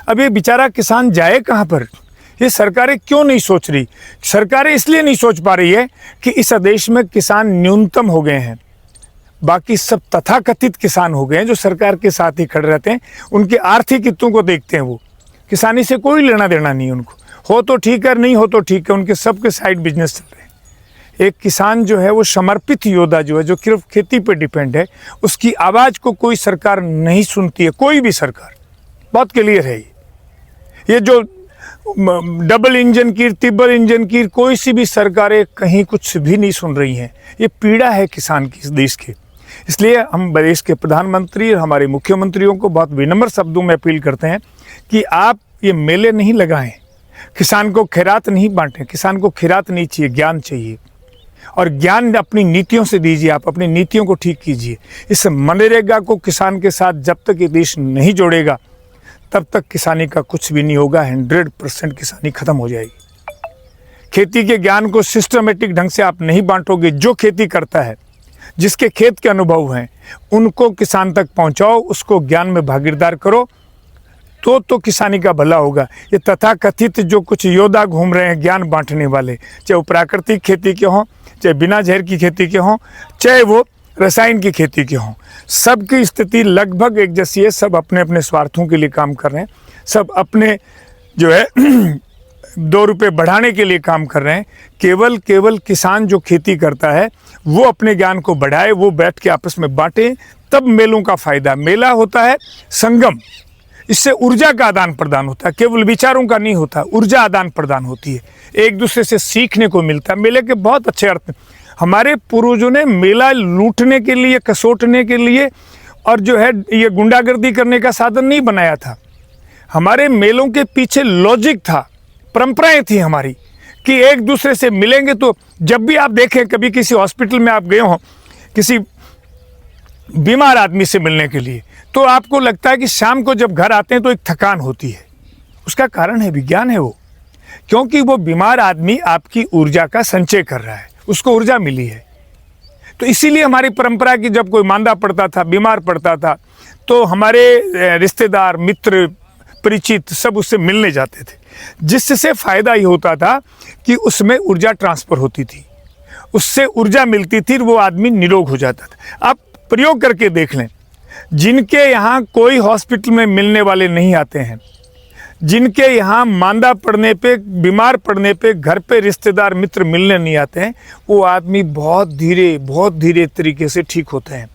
अब ये बेचारा किसान जाए कहाँ पर? ये सरकारें क्यों नहीं सोच रही? सरकारें इसलिए नहीं सोच पा रही है कि इस देश में किसान न्यूनतम हो गए हैं। बाकी सब तथाकथित किसान हो गए हैं जो सरकार के साथ ही खड़े रहते हैं, उनके आर्थिक हितों को देखते हैं। वो किसानी से कोई लेना देना नहीं उनको, हो तो ठीक है, नहीं हो तो ठीक है, उनके सबके साइड बिजनेस चल रहे हैं। एक किसान जो है वो समर्पित योद्धा जो है, जो सिर्फ खेती पे डिपेंड है, उसकी आवाज़ को कोई सरकार नहीं सुनती है, कोई भी सरकार। बहुत क्लियर है ये जो डबल इंजन की, ट्रिपल इंजन की कोई सी भी सरकारें कहीं कुछ भी नहीं सुन रही हैं। ये पीड़ा है किसान की इस देश की। इसलिए हम देश के प्रधानमंत्री और हमारे मुख्यमंत्रियों को बहुत विनम्र शब्दों में अपील करते हैं कि आप ये मेले नहीं लगाएं, किसान को खैरात नहीं बांटें। किसान को खैरात नहीं चाहिए, ज्ञान चाहिए, और ज्ञान अपनी नीतियों से दीजिए। आप अपनी नीतियों को ठीक कीजिए। इस मनरेगा को किसान के साथ जब तक ये देश नहीं जोड़ेगा तब तक किसानी का कुछ भी नहीं होगा। 100% किसानी खत्म हो जाएगी। खेती के ज्ञान को सिस्टमेटिक ढंग से आप नहीं बांटोगे। जो खेती करता है, जिसके खेत के अनुभव हैं, उनको किसान तक पहुंचाओ, उसको ज्ञान में भागीदार करो, तो किसानी का भला होगा। ये तथाकथित जो कुछ योद्धा घूम रहे हैं ज्ञान बांटने वाले, चाहे वो प्राकृतिक खेती के हों, चाहे बिना जहर की खेती के हों, चाहे वो रसायन की खेती के हों, सबकी स्थिति लगभग एक जैसी है। सब अपने अपने स्वार्थों के लिए काम कर रहे हैं। सब अपने जो है 2 रुपये बढ़ाने के लिए काम कर रहे हैं। केवल किसान जो खेती करता है वो अपने ज्ञान को बढ़ाए, वो बैठ के आपस में बांटे, तब मेलों का फ़ायदा। मेला होता है संगम, इससे ऊर्जा का आदान प्रदान होता है, केवल विचारों का नहीं होता, ऊर्जा आदान प्रदान होती है, एक दूसरे से सीखने को मिलता है। मेले के बहुत अच्छे अर्थ। हमारे पूर्वजों ने मेला लूटने के लिए, कसोटने के लिए और जो है ये गुंडागर्दी करने का साधन नहीं बनाया था। हमारे मेलों के पीछे लॉजिक था, परंपराएं थी हमारी कि एक दूसरे से मिलेंगे। तो जब भी आप देखें, कभी किसी हॉस्पिटल में आप गए हों किसी बीमार आदमी से मिलने के लिए, तो आपको लगता है कि शाम को जब घर आते हैं तो एक थकान होती है। उसका कारण है विज्ञान है वो, क्योंकि वो बीमार आदमी आपकी ऊर्जा का संचय कर रहा है, उसको ऊर्जा मिली है। तो इसीलिए हमारी परंपरा की जब कोई मांदा पड़ता था, बीमार पड़ता था, तो हमारे रिश्तेदार, मित्र, परिचित सब उससे मिलने जाते थे, जिससे फ़ायदा ये होता था कि उसमें ऊर्जा ट्रांसफ़र होती थी, उससे ऊर्जा मिलती थी, वो आदमी निरोग हो जाता था। आप प्रयोग करके देख लें, जिनके यहाँ कोई हॉस्पिटल में मिलने वाले नहीं आते हैं, जिनके यहाँ मांदा पड़ने पे, बीमार पड़ने पे घर पे रिश्तेदार, मित्र मिलने नहीं आते हैं, वो आदमी बहुत धीरे तरीके से ठीक होते हैं।